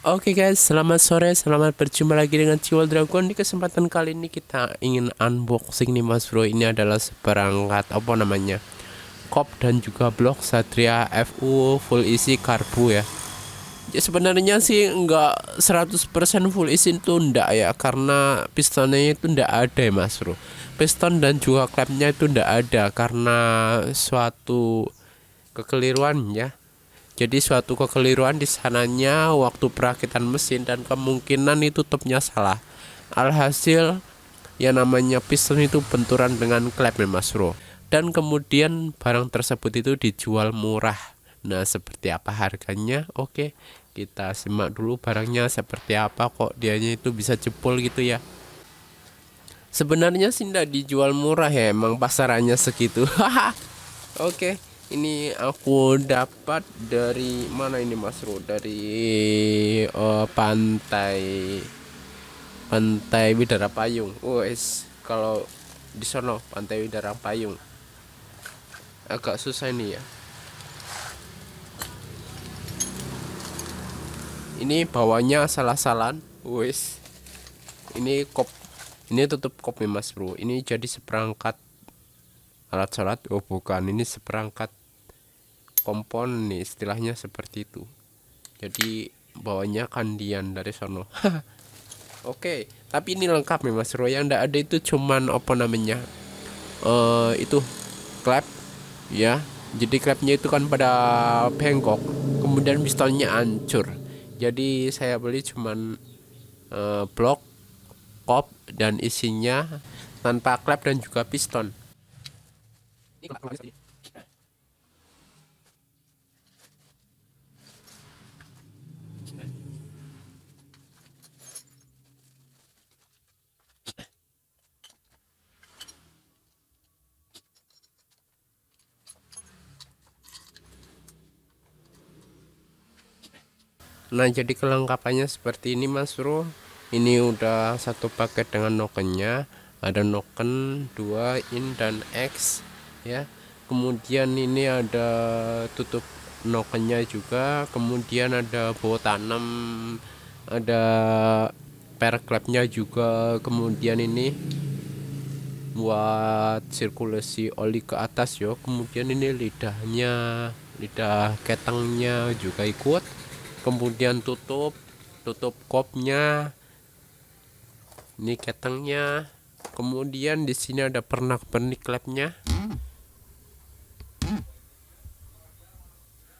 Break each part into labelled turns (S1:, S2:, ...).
S1: Oke guys, selamat sore, selamat berjumpa lagi dengan Ciwal Dragon. Di kesempatan kali ini kita ingin unboxing nih Mas Bro. Ini adalah seperangkat apa namanya, kop dan juga blok Satria FU full isi karbu ya. Ya sebenarnya sih nggak 100% full isi itu ndak ya, karena pistonnya itu ndak ada ya Mas Bro. Piston dan juga klepnya itu ndak ada karena suatu kekeliruan ya. Jadi suatu kekeliruan di sananya waktu perakitan mesin dan kemungkinan itu topnya salah. Alhasil yang namanya piston itu benturan dengan klep ya Mas Bro. Dan kemudian barang tersebut itu dijual murah. Nah seperti apa harganya? Oke, kita simak dulu barangnya seperti apa kok dianya itu bisa jebol gitu ya. Sebenarnya sih tidak dijual murah ya, emang pasarannya segitu. Oke, ini aku dapat dari mana ini Mas Bro? Dari pantai Pantai Widara Payung. Wes, kalau di sono Pantai Widara Payung. Agak susah ini ya. Ini bawahnya salah-salan. Wes, ini kop, ini tutup kop nih Mas Bro. Ini jadi seperangkat alat sholat. Oh bukan, ini seperangkat kompon nih, istilahnya seperti itu. Jadi bawahnya kandian dari sono. Oke, tapi ini lengkap nih Mas Bro. Yang ndak ada itu cuman apa namanya? Itu klep ya. Jadi klepnya itu kan pada bengkok, kemudian pistonnya hancur. Jadi saya beli cuman blok, kop dan isinya tanpa klep dan juga piston. Nah, jadi kelengkapannya seperti ini Mas Bro. Ini udah satu paket dengan nokennya. Ada noken 2 in dan X ya. Kemudian ini ada tutup nokennya juga. Kemudian ada baut tanam, ada per klepnya juga. Kemudian ini buat sirkulasi oli ke atas yo. Kemudian ini lidahnya, lidah ketangnya juga ikut. Kemudian tutup kopnya, ini ketangnya. Kemudian di sini ada pernak-pernik klepnya.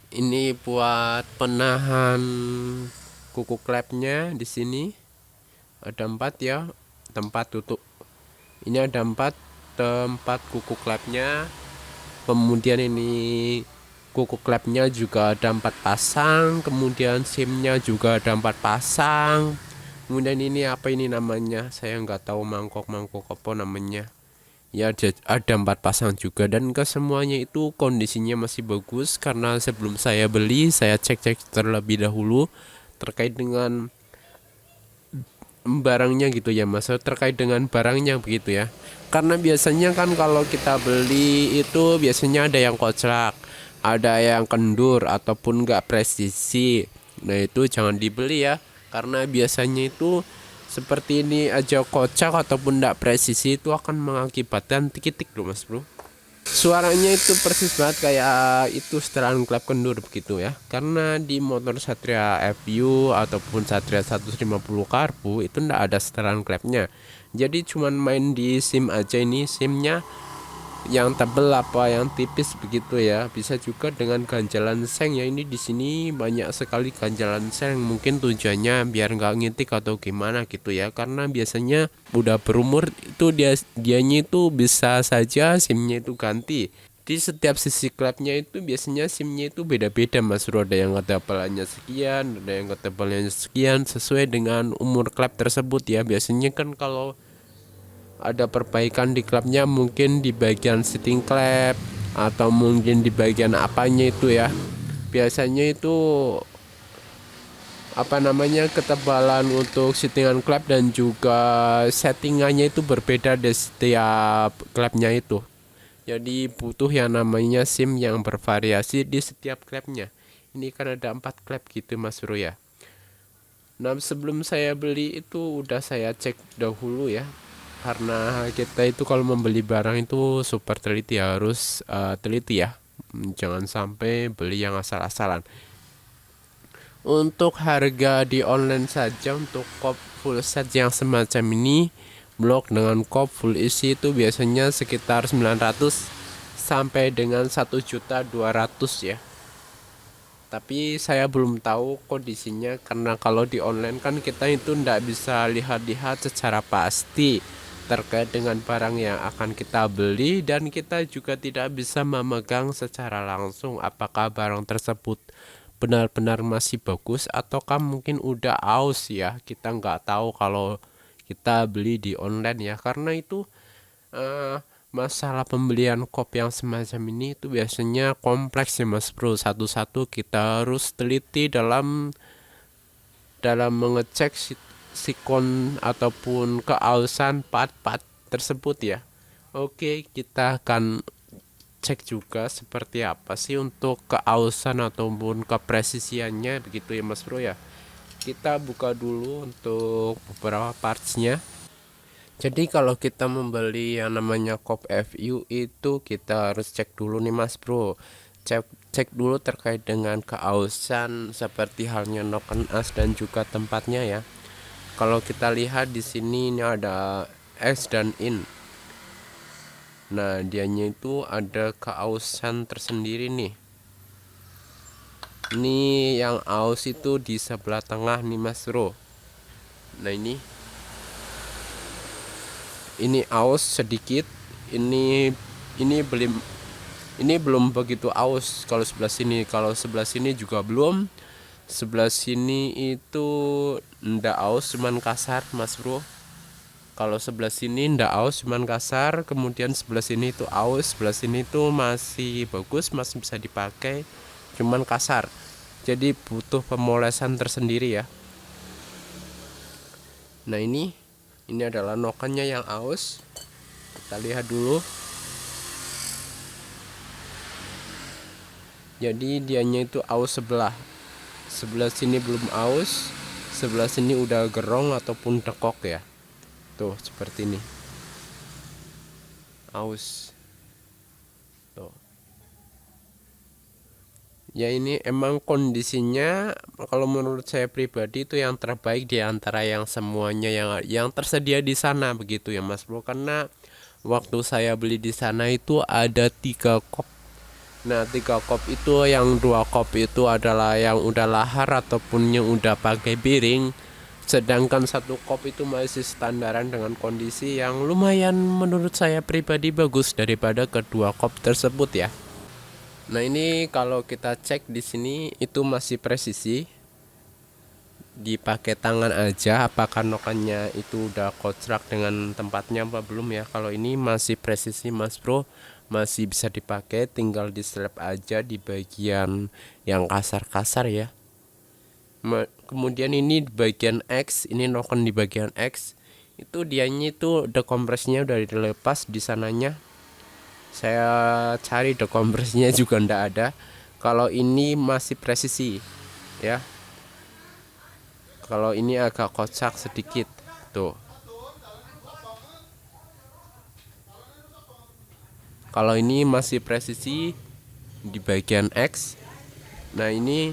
S1: Ini buat penahan kuku klepnya. Di sini ada 4 ya, tempat tutup. Ini ada 4 tempat kuku klepnya. Kemudian ini kuku klepnya juga ada 4 pasang. Kemudian simnya juga ada 4 pasang. Kemudian ini apa ini namanya, saya nggak tahu, mangkok apa namanya ya. Ada 4 pasang juga, dan kesemuanya itu kondisinya masih bagus karena sebelum saya beli saya cek terlebih dahulu terkait dengan barangnya gitu ya Mas, terkait dengan barangnya begitu ya. Karena biasanya kan kalau kita beli itu biasanya ada yang kocak, ada yang kendur ataupun enggak presisi. Nah itu jangan dibeli ya, karena biasanya itu seperti ini aja kocak ataupun enggak presisi itu akan mengakibatkan titik-titik loh Mas Bro. Suaranya itu persis banget kayak itu setelan klep kendur begitu ya. Karena di motor Satria FU ataupun Satria 150 karbu itu ndak ada setelan klepnya. Jadi cuman main di SIM aja, ini SIMnya yang tebel apa yang tipis begitu ya. Bisa juga dengan ganjalan seng ya. Ini di sini banyak sekali ganjalan seng, mungkin tujuannya biar nggak ngitik atau gimana gitu ya. Karena biasanya udah berumur itu dianya itu bisa saja SIMnya itu ganti. Di setiap sisi klepnya itu biasanya SIMnya itu beda-beda Mas Bro. Ada yang ketebalannya sekian, ada yang ketebalannya sekian, sesuai dengan umur klep tersebut ya. Biasanya kan kalau ada perbaikan di klubnya mungkin di bagian sitting klep atau mungkin di bagian apanya itu ya, biasanya itu apa namanya, ketebalan untuk settingan klep dan juga settingannya itu berbeda di setiap klubnya itu. Jadi butuh yang namanya SIM yang bervariasi di setiap klubnya. Ini kan ada 4 klep gitu Mas Bro ya. Nah, sebelum saya beli itu udah saya cek dahulu ya. Karena kita itu kalau membeli barang itu super teliti, harus teliti ya. Jangan sampai beli yang asal-asalan. Untuk harga di online saja untuk kop full set yang semacam ini, blok dengan kop full isi itu biasanya sekitar 900 sampai dengan 1.200.000 ya. Tapi saya belum tahu kondisinya karena kalau di online kan kita itu ndak bisa lihat-lihat secara pasti terkait dengan barang yang akan kita beli, dan kita juga tidak bisa memegang secara langsung apakah barang tersebut benar-benar masih bagus ataukah mungkin udah aus ya. Kita nggak tahu kalau kita beli di online ya, karena itu eh, masalah pembelian kop yang semacam ini itu biasanya kompleks ya Mas Bro. Satu-satu kita harus teliti dalam mengecek sikon ataupun keausan part-part tersebut ya. Oke, kita akan cek juga seperti apa sih untuk keausan ataupun kepresisiannya begitu ya Mas Bro ya. Kita buka dulu untuk beberapa partsnya. Jadi kalau kita membeli yang namanya kop FU itu kita harus cek dulu nih Mas Bro. Cek dulu terkait dengan keausan seperti halnya noken as dan juga tempatnya ya. Kalau kita lihat di sini ini ada X dan in. Nah, dianya itu ada keausan tersendiri nih. Ini yang aus itu di sebelah tengah nih Mas Bro. Nah, ini aus sedikit. Ini belum begitu aus kalau sebelah sini. Kalau sebelah sini juga belum. Sebelah sini itu ndak aus, cuman kasar Mas Bro. Kalau sebelah sini ndak aus, cuman kasar. Kemudian sebelah sini itu aus, sebelah sini itu masih bagus, masih bisa dipakai, cuman kasar. Jadi butuh pemolesan tersendiri ya. Nah, ini adalah nokennya yang aus. Kita lihat dulu. Jadi dianya itu aus sebelah. Sebelah sini belum aus, sebelah sini udah gerong ataupun dekok ya. Tuh seperti ini. Aus. Tuh. Ya, ini emang kondisinya kalau menurut saya pribadi itu yang terbaik di antara yang semuanya yang tersedia di sana begitu ya Mas Bro. Karena waktu saya beli di sana itu ada 3 kop. Nah, 3 kop itu yang 2 kop itu adalah yang udah lahar ataupun yang udah pakai piring. Sedangkan 1 kop itu masih standaran dengan kondisi yang lumayan menurut saya pribadi bagus daripada kedua kop tersebut ya. Nah, ini kalau kita cek di sini itu masih presisi. Dipakai tangan aja apakah nokannya itu udah kocrak dengan tempatnya apa belum ya. Kalau ini masih presisi Mas Bro, masih bisa dipakai, tinggal di slap aja di bagian yang kasar-kasar ya. Kemudian ini di bagian X, ini noken di bagian X itu dianya itu dekompresnya udah dilepas di sananya. Saya cari dekompresnya juga ndak ada. Kalau ini masih presisi ya. Kalau ini agak kocak sedikit tuh. Kalau ini masih presisi di bagian X. Nah, ini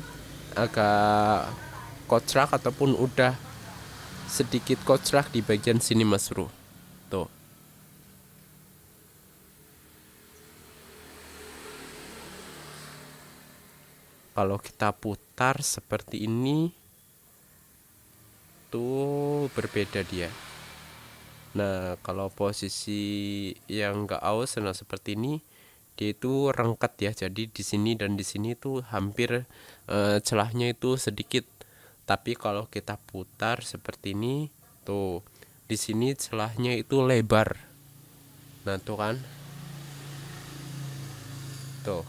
S1: agak kocak ataupun udah sedikit kocak di bagian sini Mas Bro. Tuh. Kalau kita putar seperti ini tuh berbeda dia. Nah, kalau posisi yang enggak aus nah seperti ini dia itu rengket ya. Jadi di sini dan di sini tuh hampir celahnya itu sedikit. Tapi kalau kita putar seperti ini tuh di sini celahnya itu lebar. Nah, tuh kan. Tuh.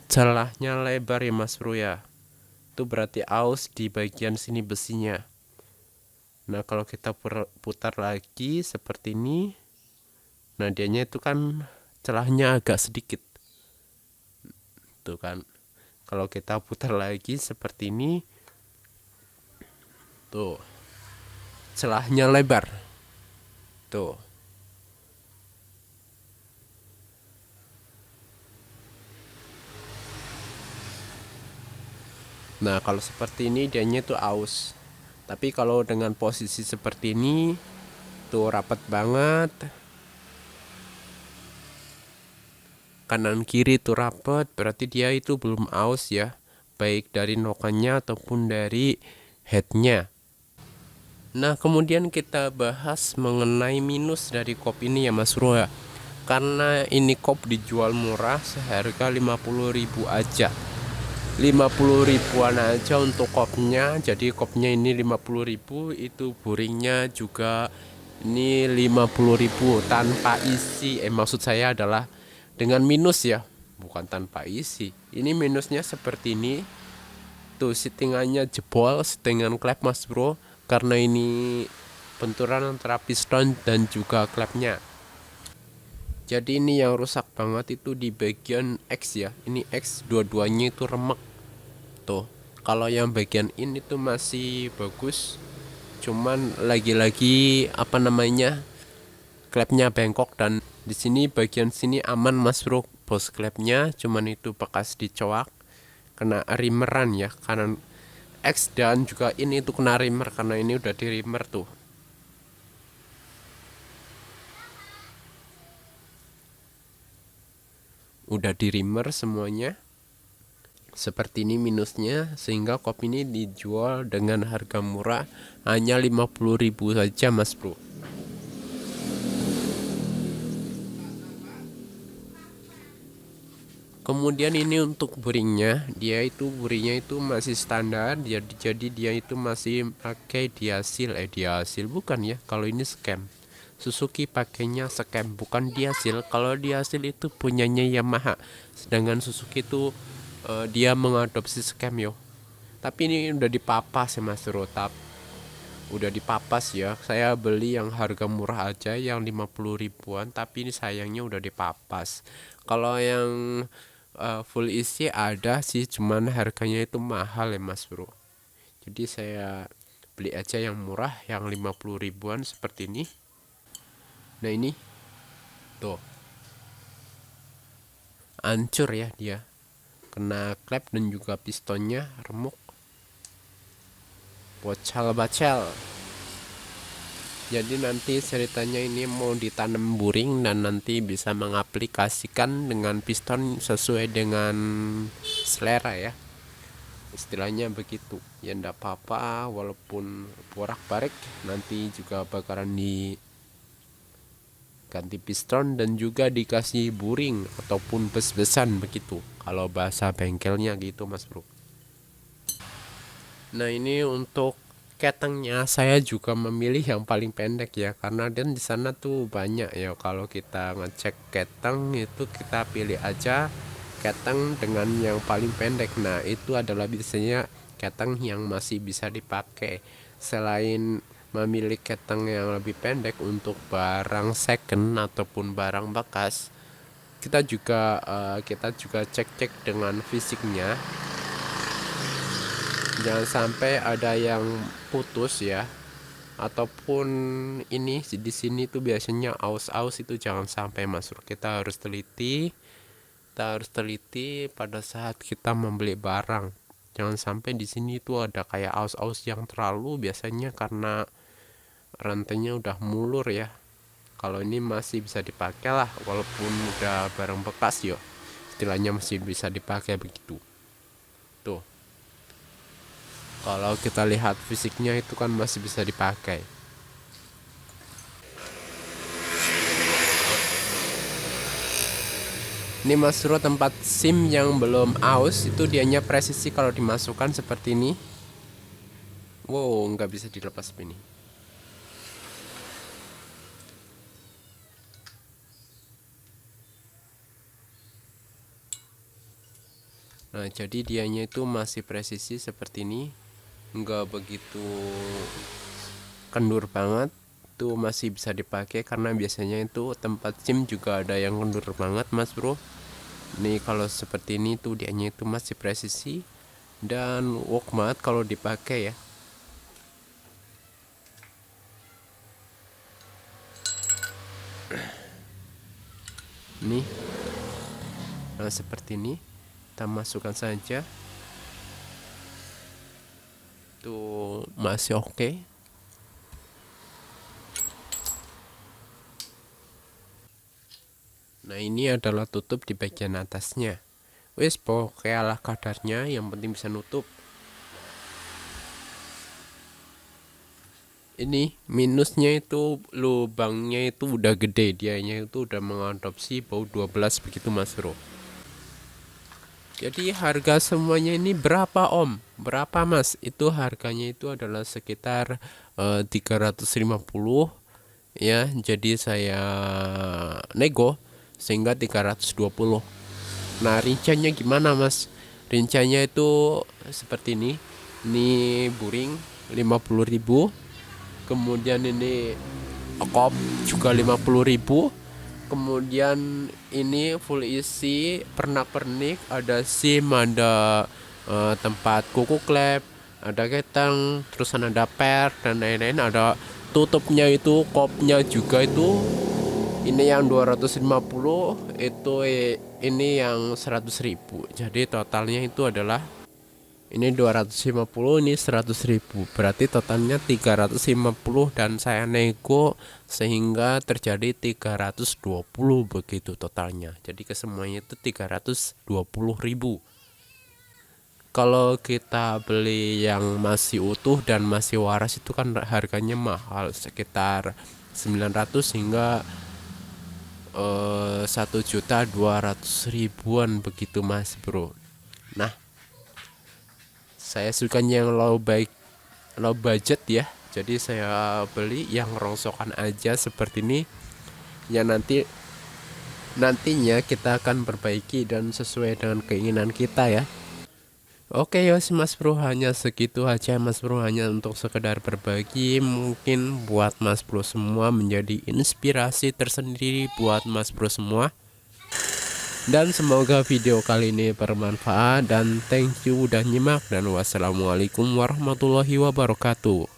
S1: Celahnya lebar ya Mas Bro ya. Itu berarti aus di bagian sini besinya. Nah, kalau kita putar lagi seperti ini, nah dianya itu kan celahnya agak sedikit. Tuh kan. Kalau kita putar lagi seperti ini, Tuh, celahnya lebar. Tuh. Nah, kalau seperti ini dianya tuh aus. Tapi kalau dengan posisi seperti ini tuh rapat banget. Kanan kiri tuh rapat, berarti dia itu belum aus ya. Baik dari nokannya ataupun dari headnya. Nah, kemudian kita bahas mengenai minus dari kop ini ya Mas Bro ya. Karena ini kop dijual murah seharga 50.000 aja. 50 ribuan aja untuk kopnya. Jadi kopnya ini 50.000, itu boringnya juga ini 50.000 tanpa isi. Maksud saya adalah dengan minus ya, bukan tanpa isi. Ini minusnya seperti ini. Tuh settingannya jebol, settingan klep Mas Bro, karena ini benturan antara piston dan juga klepnya. Jadi ini yang rusak banget itu di bagian X ya. Ini X dua-duanya itu remek. Tuh. Kalau yang bagian ini tuh masih bagus. Cuman lagi-lagi apa namanya? Klepnya bengkok, dan di sini bagian sini aman Mas Bro. Bos klepnya cuman itu bekas dicoak, kena rimeran ya, kanan X dan juga ini tuh kena rimer karena ini udah di rimer tuh. Udah di rimer semuanya. Seperti ini minusnya, sehingga kopi ini dijual dengan harga murah hanya 50.000 saja Mas Bro. Kemudian ini untuk buringnya, buringnya itu masih standar, jadi dia itu masih pakai diasil bukan ya, kalau ini scam. Suzuki pakainya scam, bukan diasil. Kalau diasil itu punyanya Yamaha, sedangkan Suzuki itu dia mengadopsi scam yo. Tapi ini udah dipapas ya Mas Rotap, udah dipapas ya. Saya beli yang harga murah aja yang 50 ribuan, tapi ini sayangnya udah dipapas. Kalau yang full isi ada sih, cuman harganya itu mahal ya Mas Bro. Jadi saya beli aja yang murah, yang 50 ribuan seperti ini. Nah ini tuh hancur ya, dia kena klep dan juga pistonnya remuk, bocal bacel. Jadi nanti ceritanya ini mau ditanam buring dan nanti bisa mengaplikasikan dengan piston sesuai dengan selera ya, istilahnya begitu ya. Ndak apa-apa walaupun porak-barik, nanti juga bakalan diganti piston dan juga dikasih buring ataupun bes-besan begitu kalau bahasa bengkelnya gitu Mas Bro. Nah ini untuk ketengnya saya juga memilih yang paling pendek ya, karena dan di sana tuh banyak ya. Kalau kita ngecek keteng itu kita pilih aja keteng dengan yang paling pendek. Nah itu adalah biasanya keteng yang masih bisa dipakai. Selain memilih keteng yang lebih pendek untuk barang second ataupun barang bekas, kita juga cek-cek dengan fisiknya. Jangan sampai ada yang putus ya, ataupun ini di sini tuh biasanya aus-aus, itu jangan sampai masuk. Kita harus teliti pada saat kita membeli barang. Jangan sampai di sini tuh ada kayak aus-aus yang terlalu, biasanya karena rantainya udah mulur ya. Kalau ini masih bisa dipakai lah, walaupun udah barang bekas yo, istilahnya masih bisa dipakai begitu. Tuh, kalau kita lihat fisiknya itu kan masih bisa dipakai. Ini Mas Bro, tempat SIM yang belum aus itu dianya presisi kalau dimasukkan seperti ini. Wow, nggak bisa dilepas ini. Nah, jadi dianya itu masih presisi seperti ini, nggak begitu kendur banget. Tuh masih bisa dipakai, karena biasanya itu tempat SIM juga ada yang kendur banget Mas Bro. Nih kalau seperti ini tuh dianya itu masih presisi dan work banget kalau dipakai ya. Nih, nah seperti ini kita masukkan saja. Tuh masih oke. Nah ini adalah tutup di bagian atasnya. Wes pokoknya ala kadarnya, yang penting bisa nutup. Ini minusnya itu lubangnya itu udah gede, dianya itu udah mengadopsi baut 12 begitu Mas Bro. Jadi harga semuanya ini berapa Om? Berapa Mas? Itu harganya itu adalah sekitar 350 ya. Jadi saya nego sehingga 320. Nah rinciannya gimana Mas? Rinciannya itu seperti ini. Ini buring 50.000. Kemudian ini kop juga 50.000. Kemudian ini full isi pernak-pernik, ada SIM, ada tempat kuku klep, ada ketang, terus ada per dan lain-lain. Ada tutupnya itu, kopnya juga itu. Ini yang 250, itu ini yang 100.000. Jadi totalnya itu adalah ini 250, ini 100.000, berarti totalnya 350 dan saya nego sehingga terjadi 320 begitu totalnya. Jadi kesemuanya itu 320.000. Kalau kita beli yang masih utuh dan masih waras itu kan harganya mahal, sekitar 900 hingga 1.200.000-an begitu Mas Bro. Nah, saya suka yang low budget ya. Jadi saya beli yang rongsokan aja seperti ini. Ya nantinya kita akan perbaiki dan sesuai dengan keinginan kita ya. Oke ya Mas Bro, hanya segitu aja Mas Bro, hanya untuk sekedar berbagi, mungkin buat Mas Bro semua menjadi inspirasi tersendiri buat Mas Bro semua. Dan semoga video kali ini bermanfaat, dan thank you udah nyimak, dan wassalamualaikum warahmatullahi wabarakatuh.